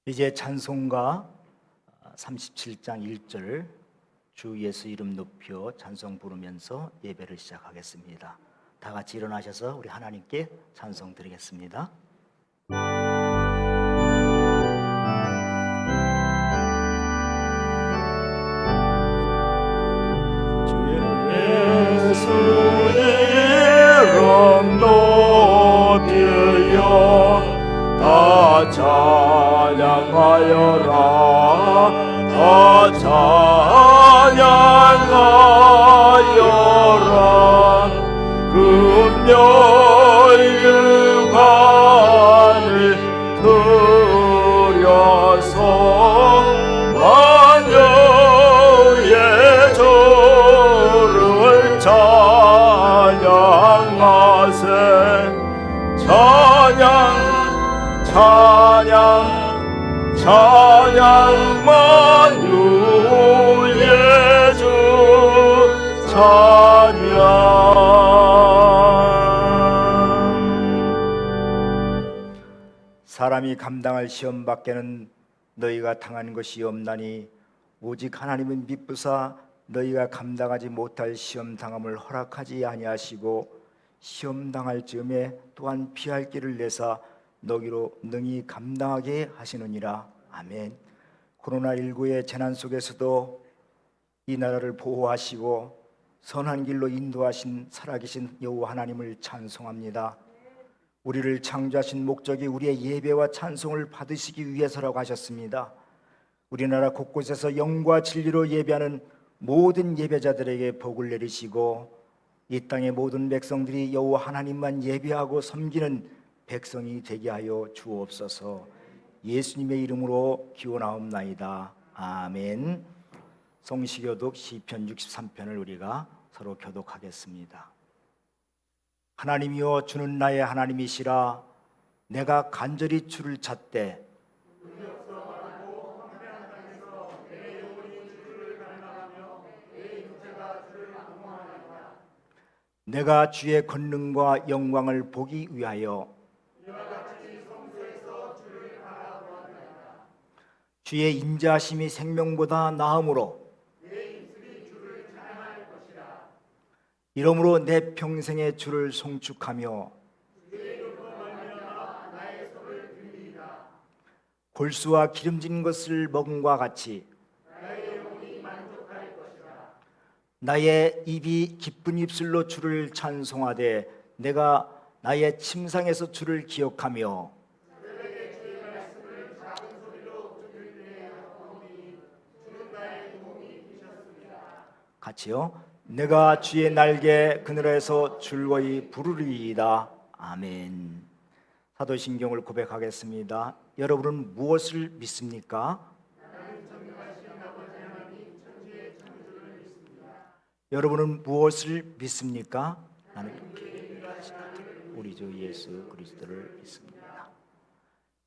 이제 찬송가 37장 1절 주 예수 이름 높여 찬송 부르면서 예배를 시작하겠습니다. 다 같이 일어나셔서 우리 하나님께 찬송 드리겠습니다. 주 예수 이름 높여 다 찬양하여라 다 찬양하여라 금요일관을 들여서 만유의 주를 찬양하세 찬양 만유의 주 찬양. 사람이 감당할 시험 밖에는 너희가 당한 것이 없나니 오직 하나님은 미쁘사 너희가 감당하지 못할 시험 당함을 허락하지 아니하시고 시험 당할 즈음에 또한 피할 길을 내사 너희로 능히 감당하게 하시느니라. 아멘. 코로나19의 재난 속에서도 이 나라를 보호하시고 선한 길로 인도하신 살아계신 여호와 하나님을 찬송합니다. 우리를 창조하신 목적이 우리의 예배와 찬송을 받으시기 위해서라고 하셨습니다. 우리나라 곳곳에서 영과 진리로 예배하는 모든 예배자들에게 복을 내리시고 이 땅의 모든 백성들이 여호와 하나님만 예배하고 섬기는 백성이 되게 하여 주옵소서. 예수님의 이름으로 기원하옵나이다. 아멘. 성시교독 시편 63편을 우리가 서로 교독하겠습니다. 하나님이여 주는 나의 하나님이시라. 내가 간절히 주를 찾되 내가 주의 권능과 영광을 보기 위하여 주의 인자하심이 생명보다 나음으로 이러므로 내 평생에 주를 송축하며 골수와 기름진 것을 먹음과 같이 나의 입이 기쁜 입술로 주를 찬송하되 내가 나의 침상에서 주를 기억하며 같이요. 내가 주의 날개 그늘에서 즐거이 부르리이다. 아멘. 사도신경을 고백하겠습니다. 여러분은 무엇을 믿습니까? 여러분은 무엇을 믿습니까? 나는 우리 주 예수 그리스도를 믿습니다.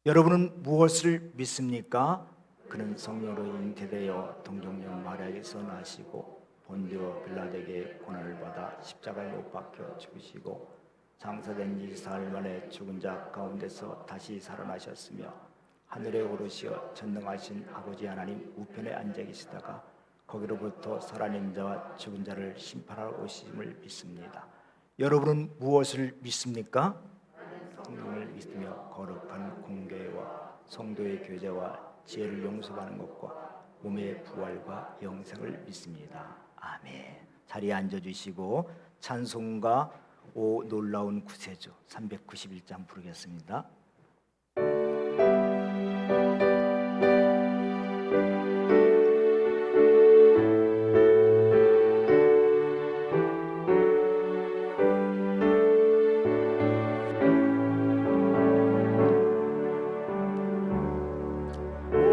여러분은 무엇을 믿습니까? 그는 성령으로 잉태되어 동정녀 마리아에게서 나시고 본디오 빌라도에게 고난을 받아 십자가에 못 박혀 죽으시고 장사된 지 사흘 만에 죽은 자 가운데서 다시 살아나셨으며 하늘에 오르시어 전능하신 아버지 하나님 우편에 앉아 계시다가 거기로부터 살아낸 자와 죽은 자를 심판하러 오심을 믿습니다. 여러분은 무엇을 믿습니까? 성령을 믿으며 거룩한 공교회와 성도의 교제와 지혜를 용서하는 것과 몸의 부활과 영생을 믿습니다. 아멘. 자리에 앉아주시고 찬송가 오 놀라운 구세주 391장 부르겠습니다.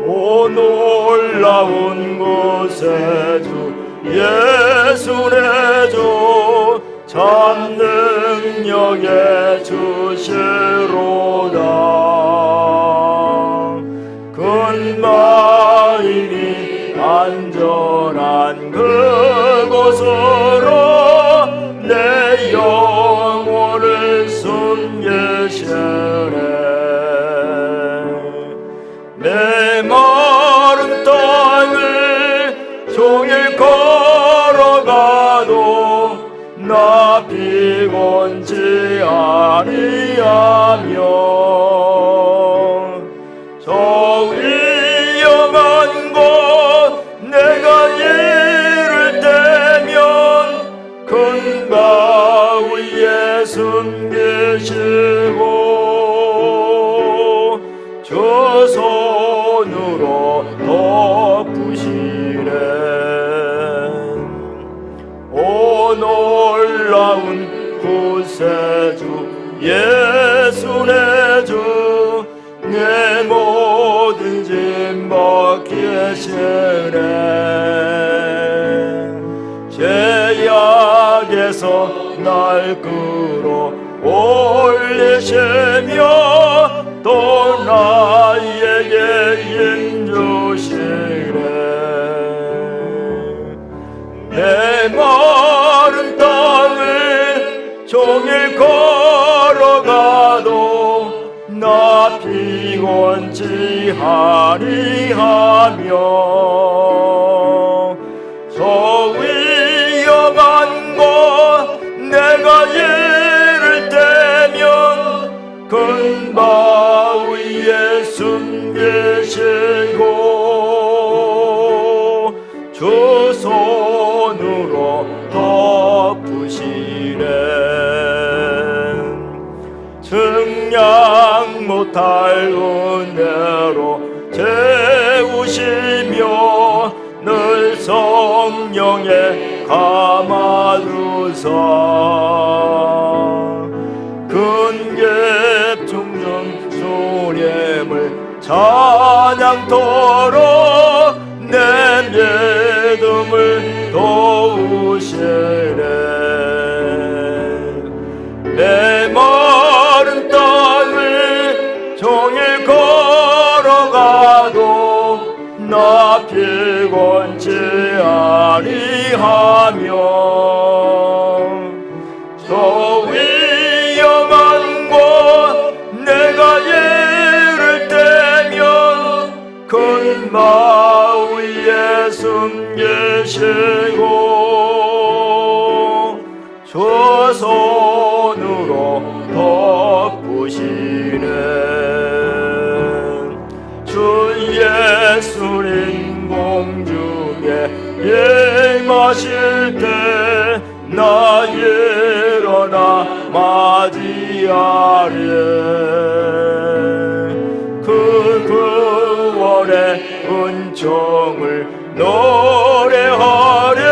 오 놀라운 구세주 예수 내 주 참 능력의 주시로다. 큰 마음이 안전한 그곳으로 내 영혼을 숨기시네. 내 피곤치 아니하며 저 위험한 곳 내가 이를 때면 큰 바위 예수님 계시고 저 손으로 덮으시네. 오 놀라운 구세주 예수 내 주 내 모든 짐 벗기시네. 죄악에서 날 끌어 올리시며 또 나에게 힘주시네. 내 마른 땅을 종일 걸어가도 나 피곤치 아니하며 저 위험한 곳 내가 이를 때면 큰 바위에 숨 계시고 주 손으로 덮으시네. 증량 못할 은혜로 채우시며 늘 성령에 감아주사 근계 중정 주님을 찬양토록 내 믿음을 도우시네. 내 마른 땅을 종일 걸어가도 나 피곤치 아니하며 저 위험한 곳 내가 이를 때면 큰 바위에 숨 계시고 주 손으로 덮으시네. 주 예수님 공중에 임하실 때 나 일어나 맞이하리. 그 구원의 은총을 노래하리.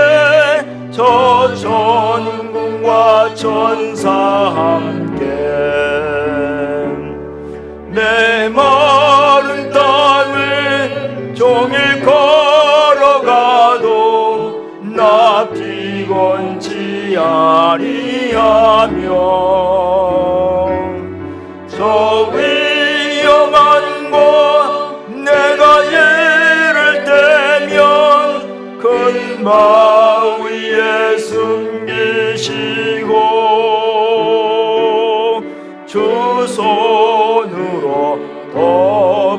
저 천군과 천사 함께 내 마른 땅을 종일 걸어가도 나 피곤치 아니하며 저 위험한 곳 내가 이를 때면 큰 바위에 숨기시고 주 손으로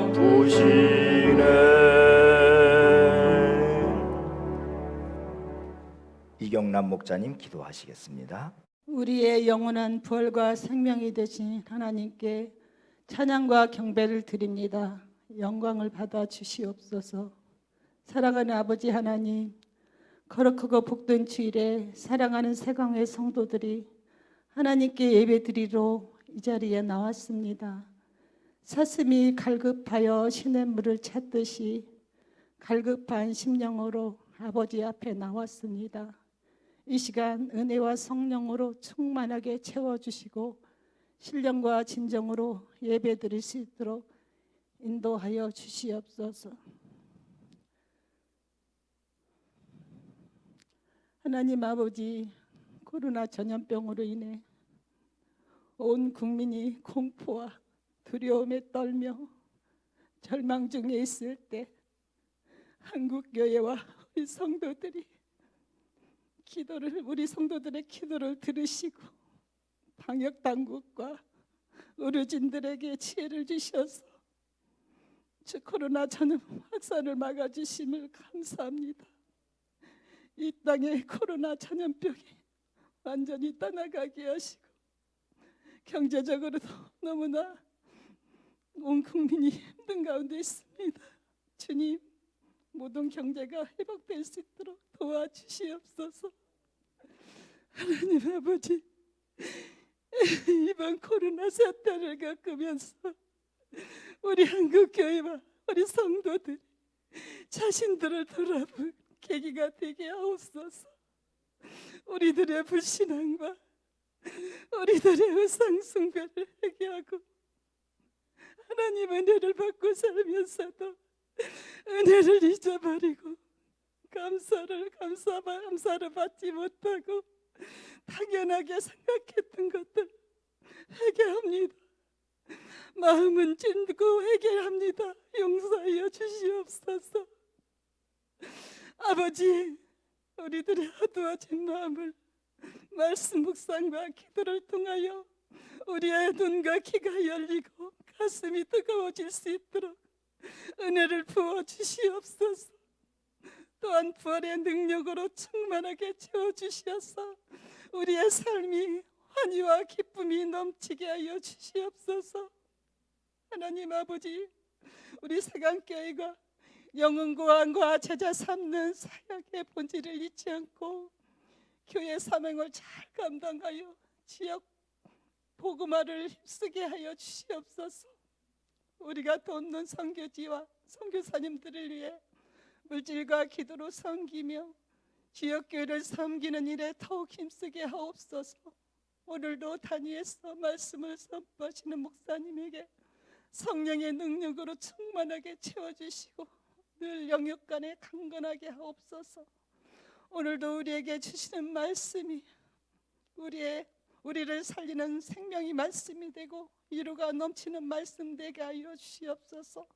덮으시네. 이경남 목자님 기도하시겠습니다. 우리의 영원한 부활과 생명이 되신 하나님께 찬양과 경배를 드립니다. 영광을 받아 주시옵소서. 사랑하는 아버지 하나님, 거룩하고 복된 주일에 사랑하는 세강의 성도들이 하나님께 예배드리러 이 자리에 나왔습니다. 사슴이 갈급하여 시냇물을 찾듯이 갈급한 심령으로 아버지 앞에 나왔습니다. 이 시간 은혜와 성령으로 충만하게 채워주시고 신령과 진정으로 예배드릴 수 있도록 인도하여 주시옵소서. 하나님 아버지, 코로나 전염병으로 인해 온 국민이 공포와 두려움에 떨며 절망 중에 있을 때 한국교회와 우리 성도들이 우리 성도들의 기도를 들으시고 방역당국과 의료진들에게 지혜를 주셔서 주 코로나 전염 확산을 막아주심을 감사합니다. 이 땅에 코로나 전염병이 완전히 떠나가게 하시고 경제적으로도 너무나 온 국민이 힘든 가운데 있습니다. 주님, 모든 경제가 회복될 수 있도록 도와주시옵소서. 하나님 아버지, 이번 코로나 사태를 겪으면서 우리 한국 교회와 우리 성도들이 자신들을 돌아볼 계기가 되게 하옵소서. 우리들의 불신앙과 우리들의 우상 숭배를 회개하고 하나님 은혜를 받고 살면서도 은혜를 잊어버리고 감사를 받지 못하고 당연하게 생각했던 것들 회개합니다. 마음은 찐고 회개합니다. 용서하여 주시옵소서. 아버지, 우리들의 어두워진 마음을 말씀 묵상과 기도를 통하여 우리의 눈과 귀가 열리고 가슴이 뜨거워질 수 있도록 은혜를 부어 주시옵소서. 또한 부활의 능력으로 충만하게 채워주셔서 우리의 삶이 환희와 기쁨이 넘치게 하여 주시옵소서. 하나님 아버지, 우리 세강교회가 영혼고안과 제자 삼는 사역의 본질을 잊지 않고 교회 사명을 잘 감당하여 지역 복음화를 힘쓰게 하여 주시옵소서. 우리가 돕는 선교지와 선교사님들을 위해 물질과 기도로 섬기며 지역교회를 섬기는 일에 더욱 힘쓰게 하옵소서. 오늘도 단위에서 말씀을 선포하시는 목사님에게 성령의 능력으로 충만하게 채워주시고 늘 영육간에 강건하게 하옵소서. 오늘도 우리에게 주시는 말씀이 우리를 살리는 생명이 말씀이 되고 위로가 넘치는 말씀 되게 하여 주시옵소서.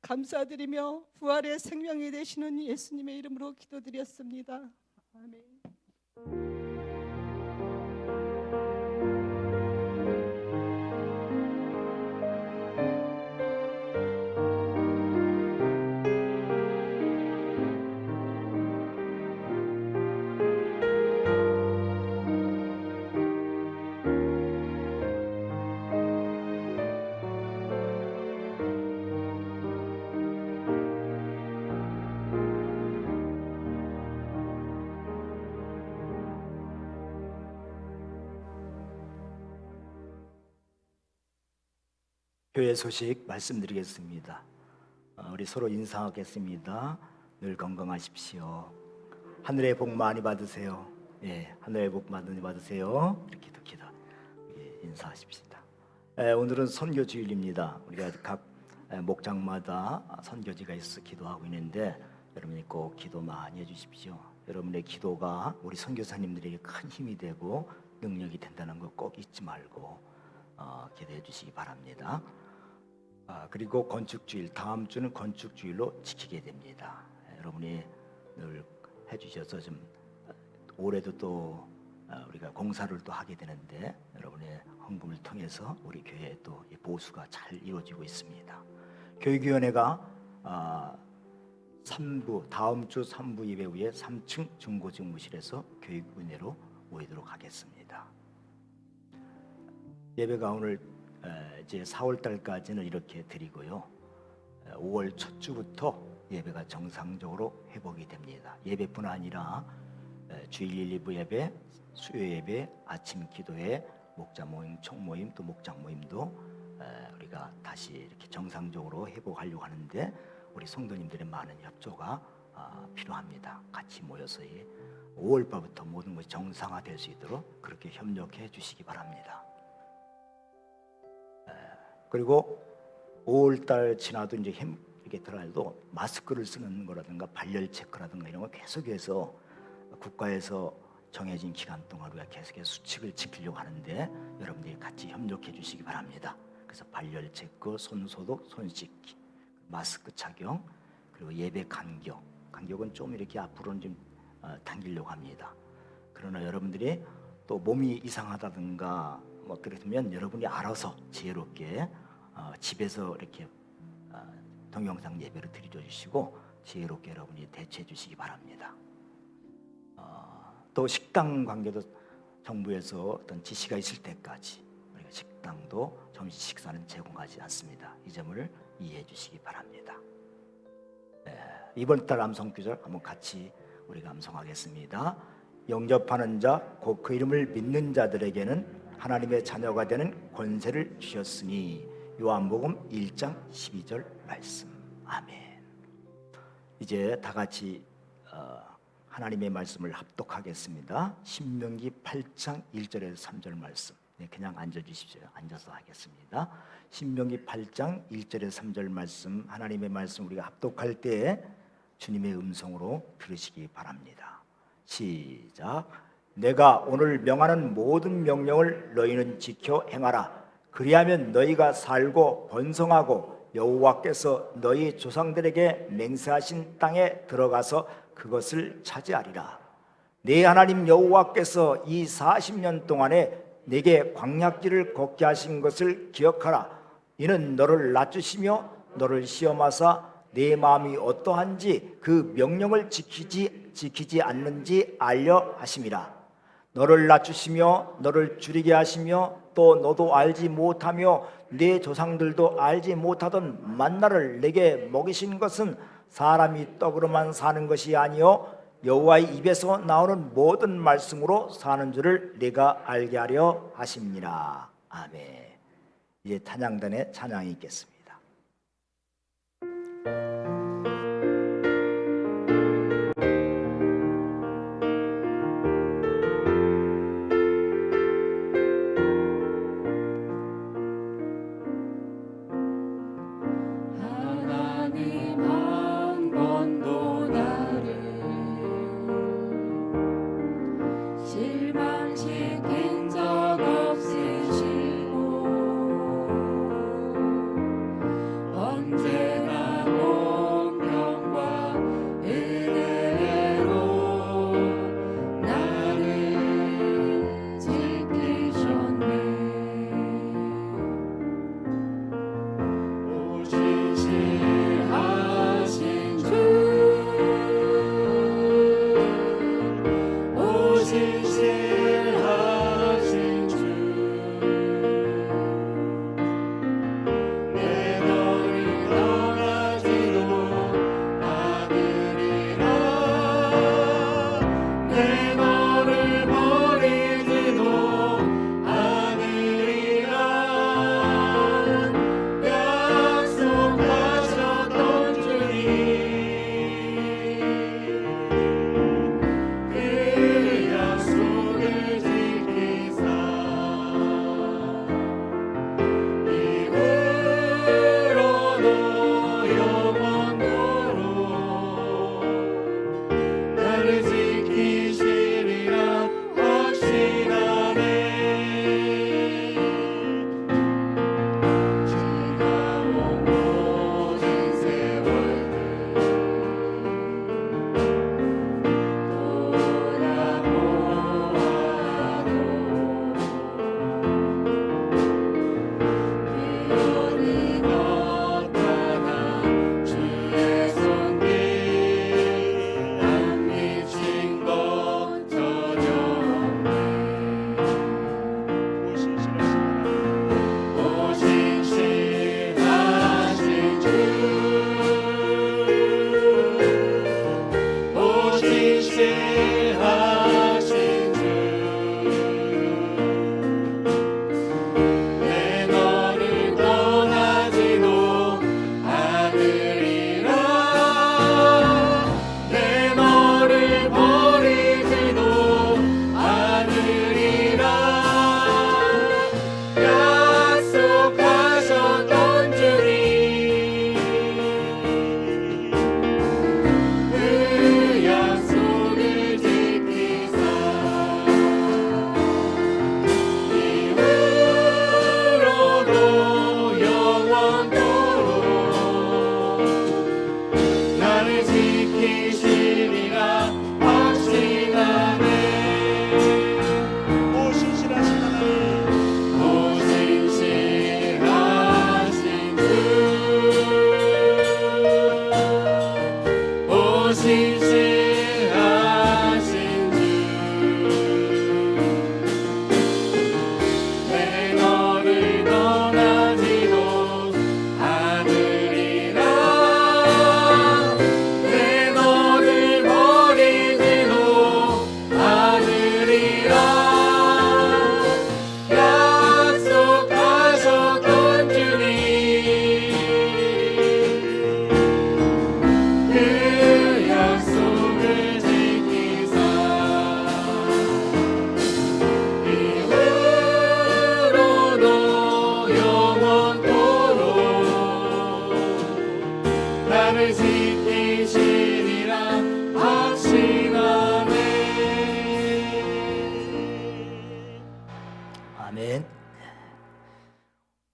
감사드리며 부활의 생명이 되시는 예수님의 이름으로 기도드렸습니다. 아멘. 교회 소식 말씀드리겠습니다. 우리 서로 인사하겠습니다. 늘 건강하십시오. 하늘의 복 많이 받으세요. 예, 하늘의 복 많이 받으세요. 이렇게 기도 인사하십시다. 오늘은 선교주일입니다. 우리가 각 목장마다 선교지가 있어서 기도하고 있는데 여러분이 꼭 기도 많이 해주십시오. 여러분의 기도가 우리 선교사님들에게 큰 힘이 되고 능력이 된다는 거 꼭 잊지 말고 기도해 주시기 바랍니다. 그리고 건축주일, 다음 주는 건축주일로 지키게 됩니다. 여러분이 늘 해주셔서 좀 올해도 또 우리가 공사를 또 하게 되는데 여러분의 헌금을 통해서 우리 교회에 또 보수가 잘 이루어지고 있습니다. 교육위원회가 3부 다음 주 3부 예배 후에 3층 중고직무실에서 교육위원회로 모이도록 하겠습니다. 예배가 오늘 이제 4월 달까지는 이렇게 드리고요. 5월 첫 주부터 예배가 정상적으로 회복이 됩니다. 예배뿐 아니라 주일 1, 2부 예배, 수요 예배, 아침 기도회, 목자 모임, 총모임, 또 목장 모임도 우리가 다시 이렇게 정상적으로 회복하려고 하는데 우리 성도님들의 많은 협조가 필요합니다. 같이 모여서 5월 달부터 모든 것이 정상화될 수 있도록 그렇게 협력해 주시기 바랍니다. 그리고 5월달 지나도 이제 이렇게 들어도 마스크를 쓰는 거라든가 발열 체크라든가 이런 거 계속해서 국가에서 정해진 기간 동안 우리가 계속해서 수칙을 지키려고 하는데 여러분들이 같이 협력해 주시기 바랍니다. 그래서 발열 체크, 손 소독, 손 씻기, 마스크 착용, 그리고 예배 간격은 좀 이렇게 앞으로는 좀 당기려고 합니다. 그러나 여러분들이 또 몸이 이상하다든가 뭐 그러면 여러분이 알아서 지혜롭게 집에서 이렇게 동영상 예배를 드려주시고 지혜롭게 여러분이 대처해 주시기 바랍니다. 또 식당 관계도 정부에서 어떤 지시가 있을 때까지 우리가 땅도 점심 식사는 제공하지 않습니다. 이 점을 이해해 주시기 바랍니다. 이번 달 암송 구절 한번 같이 우리가 암송하겠습니다. 영접하는 자 곧 그 이름을 믿는 자들에게는 하나님의 자녀가 되는 권세를 주셨으니. 요한복음 1장 12절 말씀. 아멘. 이제 다 같이 하나님의 말씀을 합독하겠습니다. 신명기 8장 1절에서 3절 말씀. 그냥 앉아주십시오. 앉아서 하겠습니다. 신명기 8장 1절에서 3절 말씀, 하나님의 말씀 우리가 합독할 때 주님의 음성으로 들으시기 바랍니다. 시작. 내가 오늘 명하는 모든 명령을 너희는 지켜 행하라. 그리하면 너희가 살고 번성하고 여호와께서 너희 조상들에게 맹세하신 땅에 들어가서 그것을 차지하리라. 네 하나님 여호와께서 이 40년 동안에 내게 광야길을 걷게 하신 것을 기억하라. 이는 너를 낮추시며 너를 시험하사 네 마음이 어떠한지 그 명령을 지키지 않는지 알려 하심이라. 너를 낮추시며 너를 줄이게 하시며 또 너도 알지 못하며 네 조상들도 알지 못하던 만나를 내게 먹이신 것은 사람이 떡으로만 사는 것이 아니요 여호와의 입에서 나오는 모든 말씀으로 사는 줄을 내가 알게 하려 하심니라. 아멘. 이제 찬양단의 찬양이 있겠습니다. 실망시킨 적 없으시고 언제나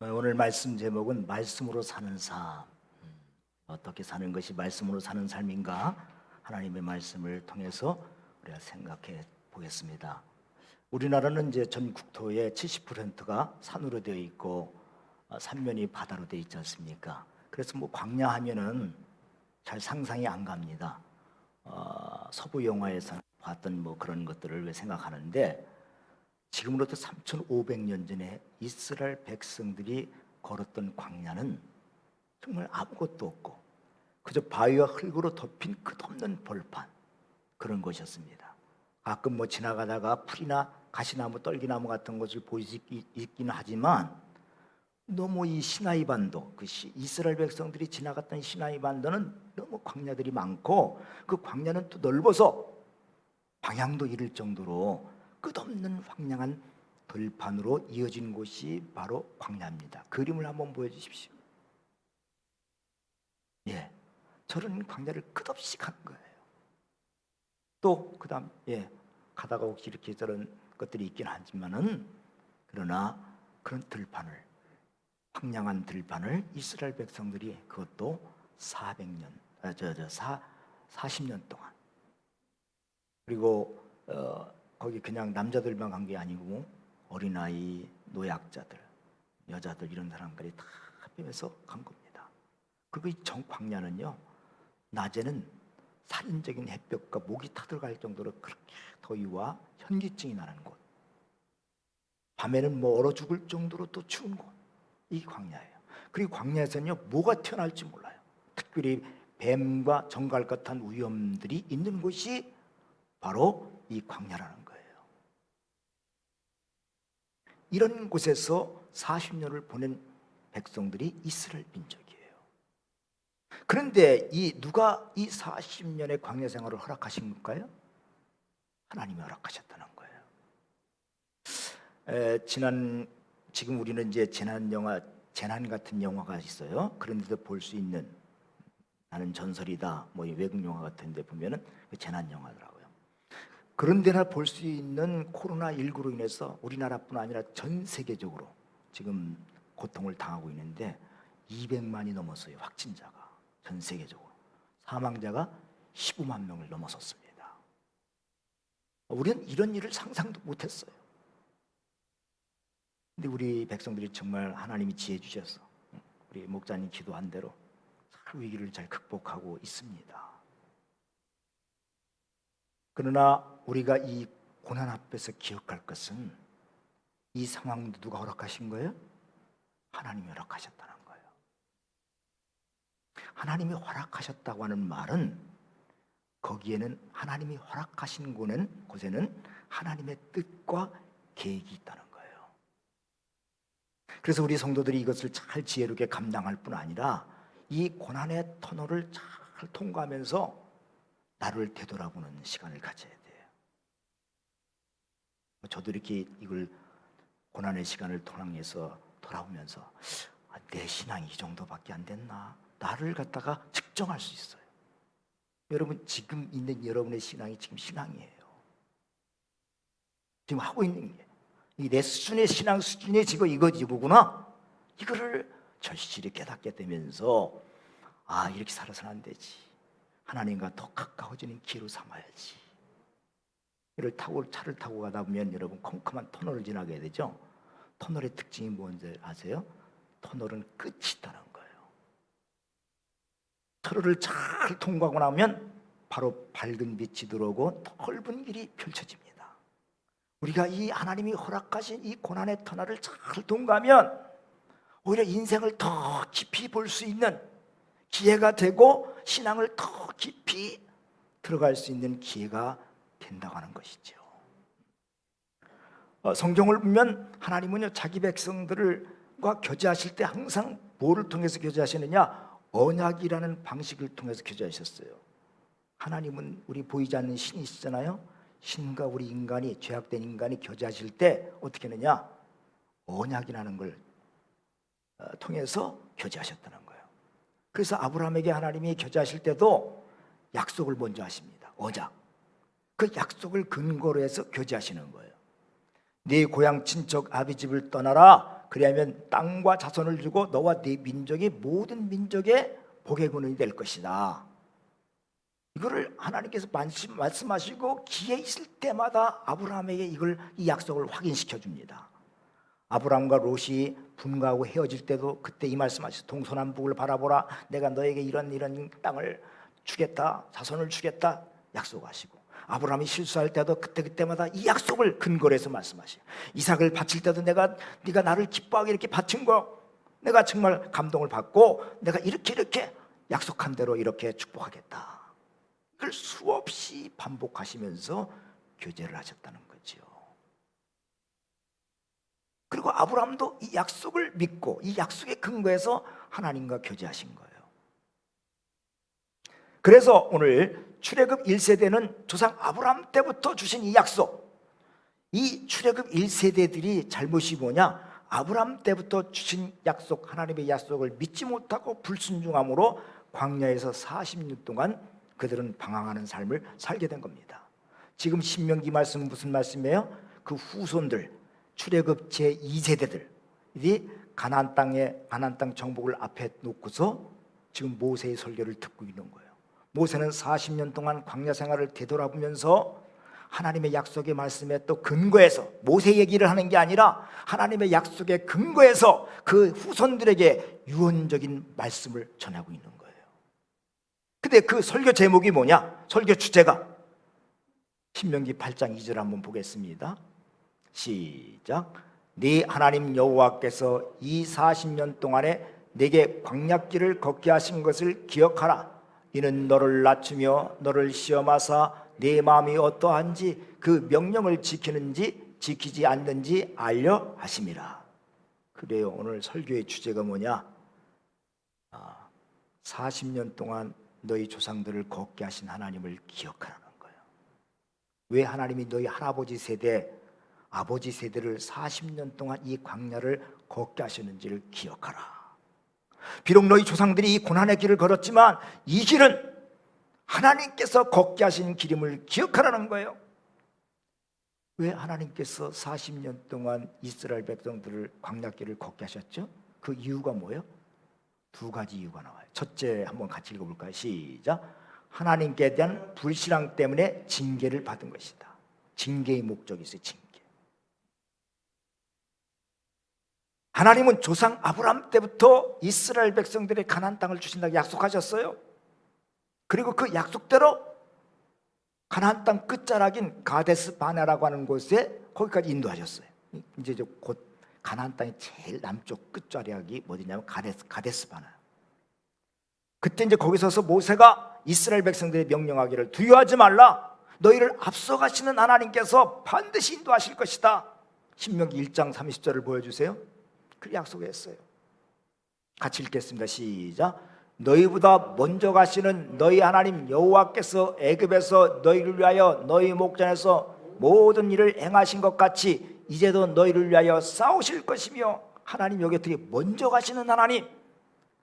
오늘 말씀 제목은 말씀으로 사는 삶. 어떻게 사는 것이 말씀으로 사는 삶인가? 하나님의 말씀을 통해서 우리가 생각해 보겠습니다. 우리나라는 이제 전 국토의 70%가 산으로 되어 있고 삼면이 바다로 되어 있지 않습니까? 그래서 뭐 광야 하면은 잘 상상이 안 갑니다. 서부 영화에서 봤던 뭐 그런 것들을 왜 생각하는데, 지금으로부터 3,500년 전에 이스라엘 백성들이 걸었던 광야는 정말 아무것도 없고 그저 바위와 흙으로 덮인 끝없는 벌판, 그런 것이었습니다. 가끔 뭐 지나가다가 풀이나 가시나무, 떨기나무 같은 것을 볼 수 있기는 하지만, 너무 이 시나이 반도, 이스라엘 백성들이 지나갔던 시나이 반도는 너무 광야들이 많고, 그 광야는 또 넓어서 방향도 잃을 정도로 끝없는 황량한 들판으로 이어진 곳이 바로 광야입니다. 그림을 한번 보여주십시오. 예, 저런 광야를 끝없이 가는 거예요. 또 그다음 가다가 혹시 이렇게 저런 것들이 있긴 하지만은, 그러나 그런 들판을, 황량한 들판을 이스라엘 백성들이, 그것도 400년, 40년 동안, 그리고 거기 그냥 남자들만 간 게 아니고 어린아이, 노약자들, 여자들, 이런 사람들이 다 합해서 간 겁니다. 그리고 이 정광야는요, 낮에는 살인적인 햇볕과 목이 타들어갈 정도로 그렇게 더위와 현기증이 나는 곳, 밤에는 뭐 얼어 죽을 정도로 또 추운 곳, 이 광야예요. 그리고 광야에서는요, 뭐가 튀어나올지 몰라요. 특별히 뱀과 정갈 같은 위험들이 있는 곳이 바로 이 광야라는 거예요. 이런 곳에서 40년을 보낸 백성들이 이스라엘 민족이에요. 그런데 누가 이 40년의 광야 생활을 허락하신 걸까요? 하나님이 허락하셨다는 거예요. 지금 우리는 이제 재난 같은 영화가 있어요. 그런데도 볼 수 있는, 나는 전설이다, 뭐 외국 영화 같은데 보면은 재난 영화더라고요. 그런 데나 볼 수 있는 코로나19로 인해서 우리나라뿐 아니라 전 세계적으로 지금 고통을 당하고 있는데, 200만이 넘었어요. 확진자가 전 세계적으로. 사망자가 15만 명을 넘어섰습니다. 우리는 이런 일을 상상도 못했어요. 근데 우리 백성들이 정말 하나님이 지혜 주셔서 우리 목자님 기도한 대로 그 위기를 잘 극복하고 있습니다. 그러나 우리가 이 고난 앞에서 기억할 것은, 이 상황도 누가 허락하신 거예요? 하나님이 허락하셨다는 거예요. 하나님이 허락하셨다고 하는 말은, 거기에는 하나님이 허락하신 곳에는 하나님의 뜻과 계획이 있다는 거예요. 그래서 우리 성도들이 이것을 잘 지혜롭게 감당할 뿐 아니라, 이 고난의 터널을 잘 통과하면서 나를 되돌아보는 시간을 가져야 돼요. 저도 이렇게 이걸 고난의 시간을 통해서 돌아오면서, 내 신앙이 이 정도밖에 안 됐나? 나를 갖다가 측정할 수 있어요. 여러분, 지금 있는 여러분의 신앙이 지금 신앙이에요. 지금 하고 있는 게, 내 수준의 신앙 수준이 지금 이거구나. 이거를 절실히 깨닫게 되면서, 이렇게 살아서는 안 되지. 하나님과 더 가까워지는 기회로 삼아야지. 차를 타고 가다 보면 여러분, 컴컴한 터널을 지나게 되죠. 터널의 특징이 뭔지 아세요? 터널은 끝이 있다는 거예요. 터널을 잘 통과하고 나면 바로 밝은 빛이 들어오고 넓은 길이 펼쳐집니다. 우리가 이 하나님이 허락하신 이 고난의 터널을 잘 통과하면 오히려 인생을 더 깊이 볼 수 있는 기회가 되고, 신앙을 더 깊이 들어갈 수 있는 기회가 된다고 하는 것이죠. 성경을 보면 하나님은요, 자기 백성들과 교제하실 때 항상 뭐를 통해서 교제하시느냐? 언약이라는 방식을 통해서 교제하셨어요. 하나님은 우리 보이지 않는 신이시잖아요. 신과 우리 인간이, 죄악된 인간이 교제하실 때 어떻게 하느냐? 언약이라는 걸 통해서 교제하셨다는 거예요. 그래서 아브라함에게 하나님이 교제하실 때도 약속을 먼저 하십니다. 언약. 그 약속을 근거로 해서 교제하시는 거예요. 네 고향 친척 아비 집을 떠나라. 그리하면 땅과 자손을 주고 너와 네 민족이 모든 민족의 복의 근원이 될 것이다. 이거를 하나님께서 말씀하시고 기회 있을 때마다 아브라함에게 이 약속을 확인시켜 줍니다. 아브라함과 롯이 분가하고 헤어질 때도 그때 이 말씀하셨어요. 동서남북을 바라보라. 내가 너에게 이런 땅을 주겠다. 자손을 주겠다. 약속하시고, 아브라함이 실수할 때도 그때마다 이 약속을 근거로 해서 말씀하셔요. 이삭을 바칠 때도 네가 나를 기뻐하게 이렇게 바친 거 내가 정말 감동을 받고 내가 이렇게 약속한 대로 이렇게 축복하겠다. 그걸 수없이 반복하시면서 교제를 하셨다는 거죠. 그리고 아브라함도 이 약속을 믿고 이 약속의 근거에서 하나님과 교제하신 거예요. 그래서 오늘 출애굽 1세대는 조상 아브라함 때부터 주신 이 약속, 이 출애굽 1세대들이 잘못이 뭐냐? 아브라함 때부터 주신 약속, 하나님의 약속을 믿지 못하고 불순종함으로 광야에서 40년 동안 그들은 방황하는 삶을 살게 된 겁니다. 지금 신명기 말씀은 무슨 말씀이에요? 그 후손들, 출애굽 제2세대들이 가나안 땅 정복을 앞에 놓고서 지금 모세의 설교를 듣고 있는 거예요. 모세는 40년 동안 광야 생활을 되돌아보면서 하나님의 약속의 말씀에 또 근거해서, 모세 얘기를 하는 게 아니라 하나님의 약속의 근거해서 그 후손들에게 유언적인 말씀을 전하고 있는 거예요. 근데 그 설교 제목이 뭐냐? 설교 주제가 신명기 8장 2절 한번 보겠습니다. 시작. 네 하나님 여호와께서 이 40년 동안에 내게 광야길을 걷게 하신 것을 기억하라. 이는 너를 낮추며 너를 시험하사 네 마음이 어떠한지 그 명령을 지키는지 지키지 않는지 알려 하심이라. 그래요. 오늘 설교의 주제가 뭐냐? 40년 동안 너희 조상들을 걷게 하신 하나님을 기억하라는 거예요. 왜 하나님이 너희 할아버지 세대, 아버지 세대를 40년 동안 이 광야를 걷게 하셨는지를 기억하라. 비록 너희 조상들이 이 고난의 길을 걸었지만 이 길은 하나님께서 걷게 하신 길임을 기억하라는 거예요. 왜 하나님께서 40년 동안 이스라엘 백성들을 광야길을 걷게 하셨죠? 그 이유가 뭐예요? 두 가지 이유가 나와요. 첫째, 한번 같이 읽어볼까요? 시작. 하나님께 대한 불신앙 때문에 징계를 받은 것이다. 징계의 목적이 있어요. 징계. 하나님은 조상 아브라함 때부터 이스라엘 백성들의 가나안 땅을 주신다고 약속하셨어요. 그리고 그 약속대로 가나안 땅 끝자락인 가데스 바네라고 하는 곳에 거기까지 인도하셨어요. 이제 곧 가나안 땅의 제일 남쪽 끝자락이 어디냐면 가데스 바네. 그때 이제 거기서서 모세가 이스라엘 백성들의 명령하기를 두려워하지 말라. 너희를 앞서가시는 하나님께서 반드시 인도하실 것이다. 신명기 1장 30절을 보여주세요. 그 약속했어요. 같이 읽겠습니다. 시작. 너희보다 먼저 가시는 너희 하나님 여호와께서 애굽에서 너희를 위하여 너희 목전에서 모든 일을 행하신 것 같이 이제도 너희를 위하여 싸우실 것이며, 하나님 여기 어떻게 먼저 가시는 하나님,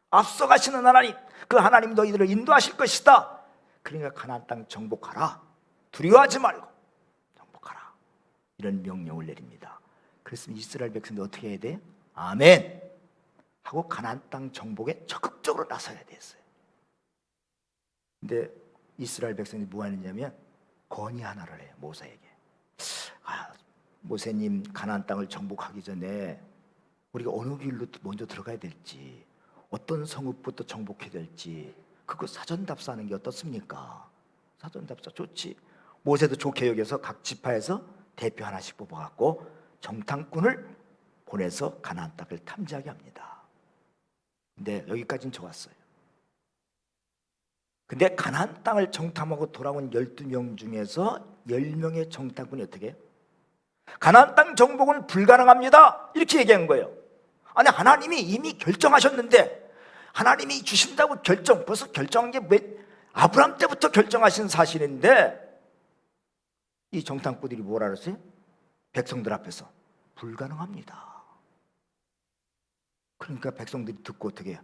앞서 가시는 하나님, 그 하나님 너희들을 인도하실 것이다. 그러니까 가나안 땅 정복하라. 두려워하지 말고 정복하라. 이런 명령을 내립니다. 그랬으면 이스라엘 백성들 어떻게 해야 돼? 아멘 하고 가나안 땅 정복에 적극적으로 나서야 됐어요. 근데 이스라엘 백성들이 뭐 하느냐면 건의 하나를 해요. 모세에게. 모세님, 가나안 땅을 정복하기 전에 우리가 어느 길로 먼저 들어가야 될지, 어떤 성읍부터 정복해야 될지 그거 사전답사하는 게 어떻습니까? 사전답사 좋지. 모세도 좋게 여겨서 각 지파에서 대표 하나씩 뽑아갖고 정탐꾼을 보내서 가나안 땅을 탐지하게 합니다. 근데 여기까지는 좋았어요. 근데 가나안 땅을 정탐하고 돌아온 12명 중에서 10명의 정탐꾼이 어떻게 해요? 가나안 땅 정복은 불가능합니다. 이렇게 얘기한 거예요. 아니, 하나님이 이미 결정하셨는데, 하나님이 주신다고 벌써 결정한 게 아브라함 때부터 결정하신 사실인데, 이 정탐꾼들이 뭐라 그랬어요? 백성들 앞에서 불가능합니다. 그러니까 백성들이 듣고 어떻게 해요?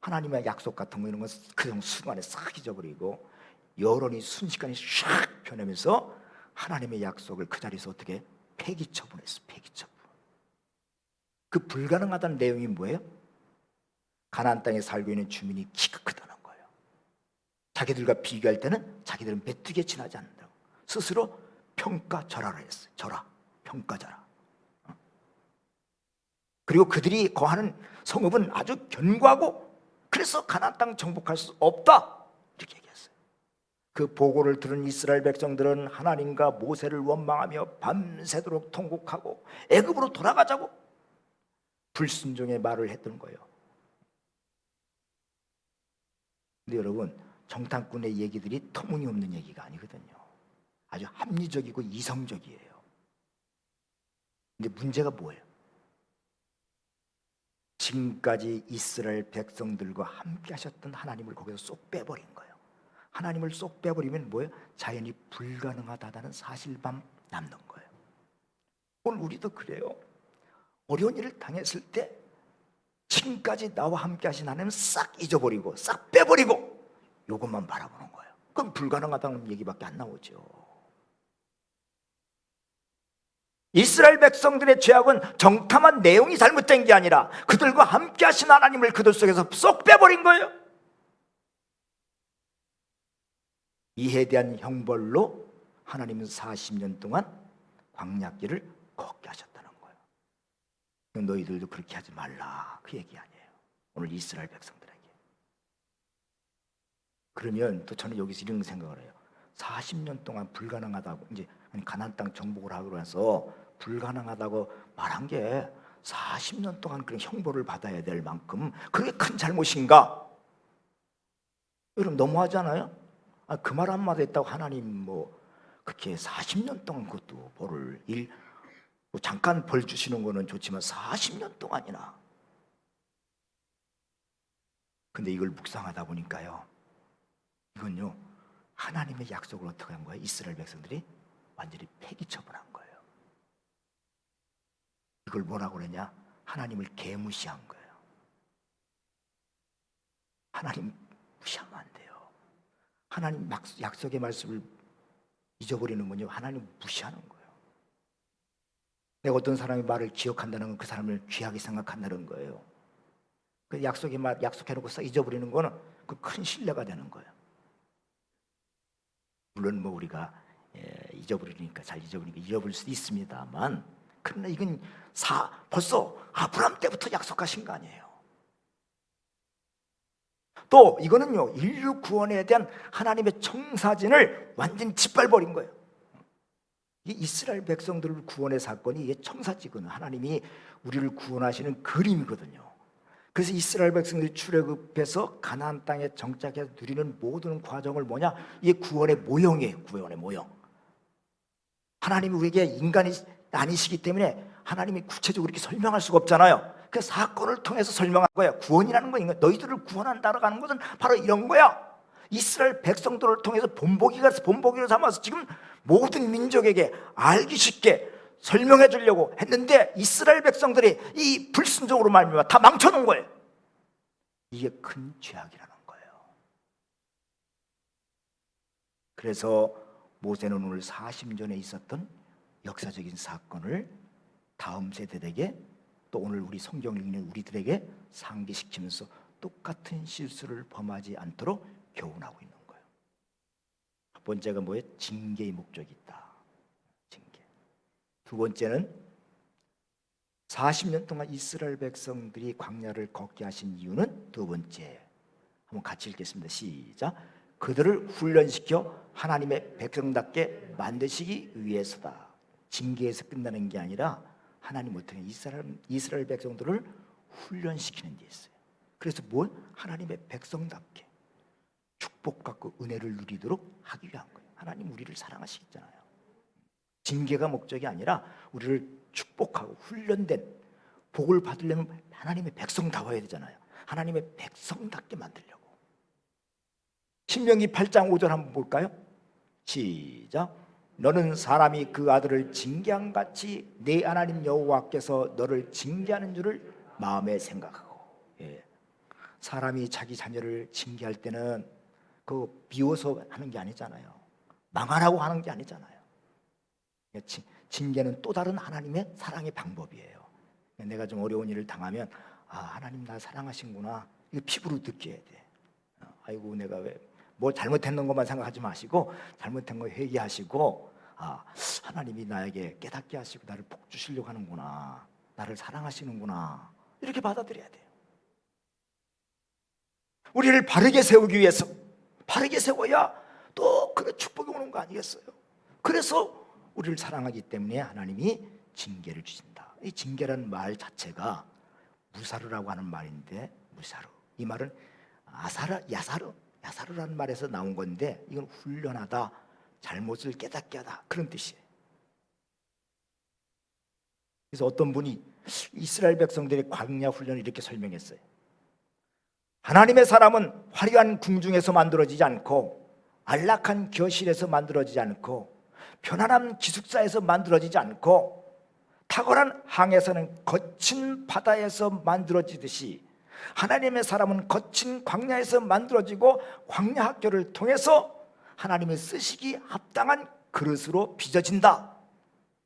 하나님의 약속 같은 거 이런 거 그냥 순간에 싹 잊어버리고 여론이 순식간에 샥 변하면서 하나님의 약속을 그 자리에서 어떻게 폐기처분했어. 폐기처분. 그 불가능하다는 내용이 뭐예요? 가나안 땅에 살고 있는 주민이 키가 크다는 거예요. 자기들과 비교할 때는 자기들은 메뚜기에 지나지 않는다고 스스로 평가절하라 했어요. 절하, 평가절하. 그리고 그들이 거하는 성읍은 아주 견고하고 그래서 가나안 땅 정복할 수 없다 이렇게 얘기했어요. 그 보고를 들은 이스라엘 백성들은 하나님과 모세를 원망하며 밤새도록 통곡하고 애굽으로 돌아가자고 불순종의 말을 했던 거예요. 근데 여러분, 정탐꾼의 얘기들이 터무니없는 얘기가 아니거든요. 아주 합리적이고 이성적이에요. 근데 문제가 뭐예요? 지금까지 이스라엘 백성들과 함께 하셨던 하나님을 거기서 쏙 빼버린 거예요. 하나님을 쏙 빼버리면 뭐예요? 자연이 불가능하다는 사실만 남는 거예요. 오늘 우리도 그래요. 어려운 일을 당했을 때 지금까지 나와 함께 하신 하나님은 싹 잊어버리고 싹 빼버리고 이것만 바라보는 거예요. 그럼 불가능하다는 얘기밖에 안 나오죠. 이스라엘 백성들의 죄악은 정탐한 내용이 잘못된 게 아니라 그들과 함께 하신 하나님을 그들 속에서 쏙 빼버린 거예요. 이에 대한 형벌로 하나님은 40년 동안 광야길을 걷게 하셨다는 거예요. 너희들도 그렇게 하지 말라 그 얘기 아니에요. 오늘 이스라엘 백성들에게. 그러면 또 저는 여기서 이런 생각을 해요. 40년 동안 불가능하다고 이제 가나안 땅 정복을 하기로 해서 불가능하다고 말한 게 40년 동안 그런 형벌을 받아야 될 만큼 그게 큰 잘못인가? 여러분 너무하지 않아요? 그 말 한마디 했다고 하나님 뭐 그렇게 40년 동안 그것도 벌을 뭐 잠깐 벌 주시는 거는 좋지만 40년 동안이나. 근데 이걸 묵상하다 보니까요, 이건요 하나님의 약속을 어떻게 한 거예요? 이스라엘 백성들이 완전히 폐기처분한 거예요. 이걸 뭐라고 그러냐? 하나님을 개무시한 거예요. 하나님 무시하면 안 돼요. 하나님 약속의 말씀을 잊어버리는 건요 하나님 무시하는 거예요. 내가 어떤 사람의 말을 기억한다는 건 그 사람을 귀하게 생각한다는 거예요. 그 약속의 말 약속해놓고 싹 잊어버리는 거는 그 큰 신뢰가 되는 거예요. 물론 뭐 우리가 잊어버리니까 잘 잊어버리니까 잊어버릴 수도 있습니다만, 그러나 이건 벌써 아브라함 때부터 약속하신 거 아니에요. 또 이거는요 인류 구원에 대한 하나님의 청사진을 완전히 짓밟아버린 거예요. 이 이스라엘 백성들을 구원의 사건이 이게 청사지거든요. 하나님이 우리를 구원하시는 그림이거든요. 그래서 이스라엘 백성들이 출애굽해서 가나안 땅에 정착해서 누리는 모든 과정을 뭐냐? 이게 구원의 모형이에요. 구원의 모형. 하나님이 우리에게 인간이 아니시기 때문에 하나님이 구체적으로 이렇게 설명할 수가 없잖아요. 그 사건을 통해서 설명한 거예요. 구원이라는 건 너희들을 구원한다라고 하는 것은 바로 이런 거야. 이스라엘 백성들을 통해서 본보기로 삼아서 지금 모든 민족에게 알기 쉽게 설명해 주려고 했는데 이스라엘 백성들이 이 불순종으로 말미암아 다 망쳐놓은 거예요. 이게 큰 죄악이라는 거예요. 그래서 모세는 오늘 40년에 있었던 역사적인 사건을 다음 세대에게 또 오늘 우리 성경을 읽는 우리들에게 상기시키면서 똑같은 실수를 범하지 않도록 교훈하고 있는 거예요. 첫 번째가 뭐예요? 징계의 목적이 있다. 징계. 두 번째는 40년 동안 이스라엘 백성들이 광야를 걷게 하신 이유는 두 번째. 한번 같이 읽겠습니다. 시작. 그들을 훈련시켜 하나님의 백성답게 만드시기 위해서다. 징계에서 끝나는 게 아니라 하나님 어떻게 이스라엘 백성들을 훈련시키는 데 있어요. 그래서 뭘? 하나님의 백성답게 축복과 그 은혜를 누리도록 하기 위한 거예요. 하나님 우리를 사랑하시잖아요. 징계가 목적이 아니라 우리를 축복하고 훈련된 복을 받으려면 하나님의 백성다워야 되잖아요. 하나님의 백성답게 만들려고. 신명기 8장 5절 한번 볼까요? 시작. 너는 사람이 그 아들을 징계한 같이 네 하나님 여호와께서 너를 징계하는 줄을 마음에 생각하고. 사람이 자기 자녀를 징계할 때는 그 비워서 하는 게 아니잖아요. 망하라고 하는 게 아니잖아요. 징계는 또 다른 하나님의 사랑의 방법이에요. 내가 좀 어려운 일을 당하면 하나님 나 사랑하신구나, 이거 피부로 느껴야 돼. 아이고 내가 왜 뭐 잘못했는 것만 생각하지 마시고 잘못한 거 회개하시고 하나님이 나에게 깨닫게 하시고 나를 복 주시려고 하는구나, 나를 사랑하시는구나, 이렇게 받아들여야 돼요. 우리를 바르게 세우기 위해서, 바르게 세워야 또 그 축복이 오는 거 아니겠어요? 그래서 우리를 사랑하기 때문에 하나님이 징계를 주신다. 이 징계라는 말 자체가 무사르라고 하는 말인데, 무사르, 이 말은 야사르라는 말에서 나온 건데, 이건 훈련하다, 잘못을 깨닫게 하다, 그런 뜻이에요. 그래서 어떤 분이 이스라엘 백성들의 광야 훈련을 이렇게 설명했어요. 하나님의 사람은 화려한 궁중에서 만들어지지 않고, 안락한 교실에서 만들어지지 않고, 편안한 기숙사에서 만들어지지 않고, 탁월한 항에서는 거친 바다에서 만들어지듯이 하나님의 사람은 거친 광야에서 만들어지고, 광야 학교를 통해서 하나님의 쓰시기 합당한 그릇으로 빚어진다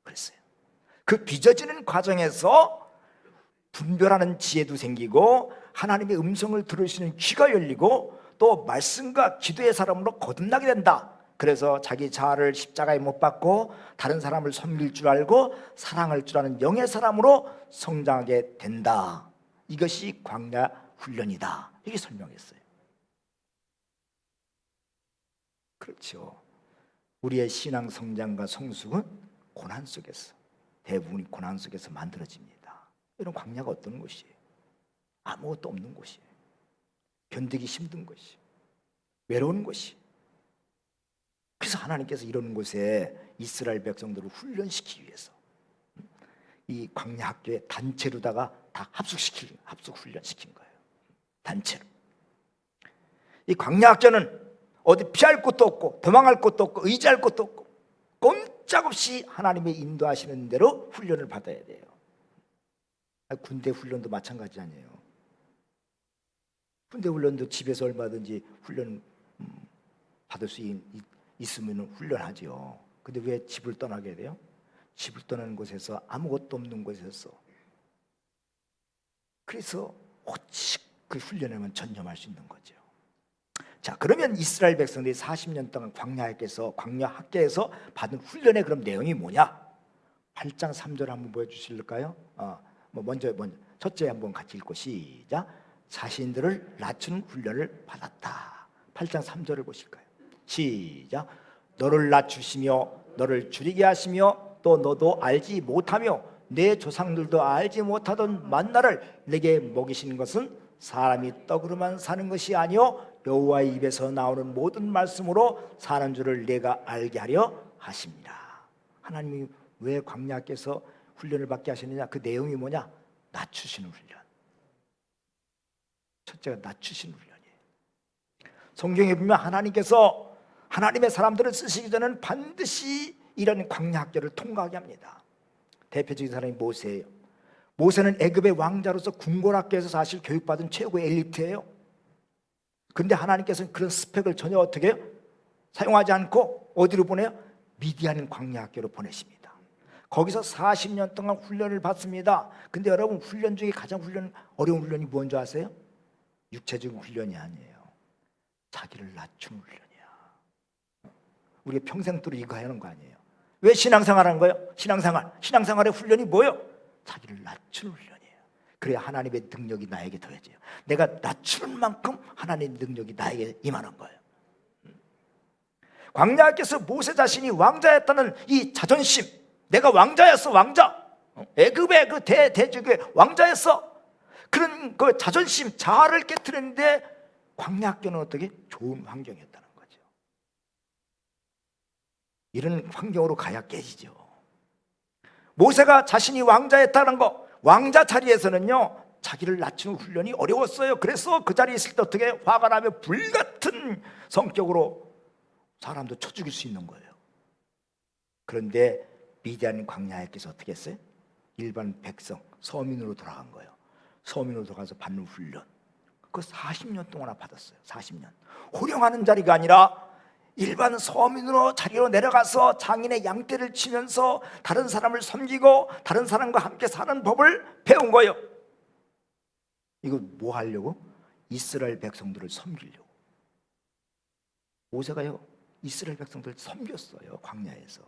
그랬어요. 그 빚어지는 과정에서 분별하는 지혜도 생기고, 하나님의 음성을 들을 수 있는 귀가 열리고, 또 말씀과 기도의 사람으로 거듭나게 된다. 그래서 자기 자아를 십자가에 못 박고 다른 사람을 섬길 줄 알고 사랑할 줄 아는 영의 사람으로 성장하게 된다. 이것이 광야 훈련이다, 이렇게 설명했어요. 그렇죠. 우리의 신앙 성장과 성숙은 고난 속에서, 대부분이 고난 속에서 만들어집니다. 이런 광야가 어떤 곳이에요? 아무것도 없는 곳이에요. 견디기 힘든 곳이, 외로운 곳이. 그래서 하나님께서 이런 곳에 이스라엘 백성들을 훈련시키기 위해서 이 광야 학교에 단체로다가 다 합숙 훈련시킨 거예요. 단체로. 이 광야 학교는 어디 피할 곳도 없고 도망할 곳도 없고 의지할 곳도 없고 꼼짝없이 하나님의 인도하시는 대로 훈련을 받아야 돼요. 군대 훈련도 마찬가지 아니에요. 군대 훈련도 집에서 얼마든지 훈련 받을 수 있으면 훈련하죠. 근데 왜 집을 떠나게 돼요? 집을 떠나는 곳에서, 아무것도 없는 곳에서. 그래서 오직 그 훈련에만 전념할 수 있는 거죠. 자, 그러면 이스라엘 백성들이 40년 동안 광야 학교에서 받은 훈련의 그럼 내용이 뭐냐? 8장 3절 한번 보여주실까요? 먼저 첫째 한번 같이 읽고 시작. 자신들을 낮추는 훈련을 받았다. 8장 3절을 보실까요? 시작. 너를 낮추시며 너를 줄이게 하시며 또 너도 알지 못하며 내 조상들도 알지 못하던 만나를 내게 먹이시는 것은 사람이 떡으로만 사는 것이 아니요 여호와의 입에서 나오는 모든 말씀으로 사는 줄을 내가 알게 하려 하십니다. 하나님이 왜 광야께서 훈련을 받게 하시느냐? 그 내용이 뭐냐? 낮추시는 훈련. 첫째가 낮추시는 훈련이에요. 성경에 보면 하나님께서 하나님의 사람들을 쓰시기 전에는 반드시 이런 광야 학교를 통과하게 합니다. 대표적인 사람이 모세예요. 모세는 애굽의 왕자로서 궁궐학교에서 사실 교육받은 최고의 엘리트예요. 그런데 하나님께서는 그런 스펙을 전혀 어떻게 해요? 사용하지 않고 어디로 보내요? 미디안 광야 학교로 보내십니다. 거기서 40년 동안 훈련을 받습니다. 근데 여러분, 훈련 중에 가장 어려운 훈련이 뭔지 아세요? 육체적인 훈련이 아니에요. 자기를 낮추는 훈련이야. 우리가 평생도록 이거 하는 거 아니에요. 왜 신앙생활 하는 거예요? 신앙생활의 훈련이 뭐예요? 자기를 낮추는 훈련이에요. 그래야 하나님의 능력이 나에게 더해져요. 내가 낮추는 만큼 하나님의 능력이 나에게 임하는 거예요. 광야께서 모세 자신이 왕자였다는 이 자존심, 내가 왕자였어, 왕자. 애굽의 그 대적의 왕자였어. 그런 그 자존심, 자아를 깨트리는데 광야학교는 어떻게? 좋은 환경이었다는 거죠. 이런 환경으로 가야 깨지죠. 모세가 자신이 왕자였다는 거, 왕자 자리에서는요 자기를 낮추는 훈련이 어려웠어요. 그래서 그 자리에 있을 때 어떻게? 화가 나면 불같은 성격으로 사람도 쳐 죽일 수 있는 거예요. 그런데 미디안 광야에서 어떻게 했어요? 일반 백성, 서민으로 돌아간 거예요. 서민으로 돌아가서 받는 훈련, 그거 40년 동안 받았어요. 40년. 호령하는 자리가 아니라 일반 서민으로 자리로 내려가서 장인의 양떼를 치면서 다른 사람을 섬기고 다른 사람과 함께 사는 법을 배운 거예요. 이거 뭐 하려고? 이스라엘 백성들을 섬기려고. 모세가요 이스라엘 백성들을 섬겼어요. 광야에서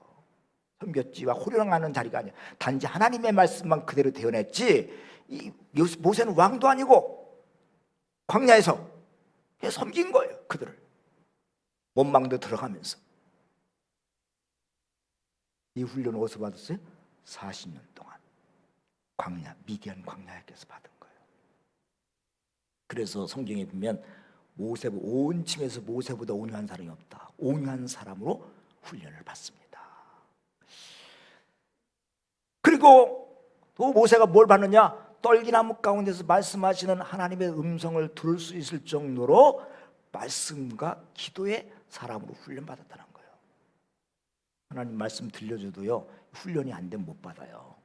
섬겼지와 호령하는 자리가 아니야. 단지 하나님의 말씀만 그대로 대언했지, 이 모세는 왕도 아니고 광야에서 섬긴 거예요. 그들을 원망도 들어가면서. 이 훈련을 어디서 받았어요? 40년 동안 광야, 미디안 광야에서 받은 거예요. 그래서 성경에 보면 온 팀에서 모세보다 온유한 사람이 없다. 온유한 사람으로 훈련을 받습니다. 그리고 또 모세가 뭘 받느냐? 떨기나무 가운데서 말씀하시는 하나님의 음성을 들을 수 있을 정도로 말씀과 기도의 사람으로 훈련받았다는 거예요. 하나님 말씀 들려줘도요 훈련이 안 되면 못 받아요.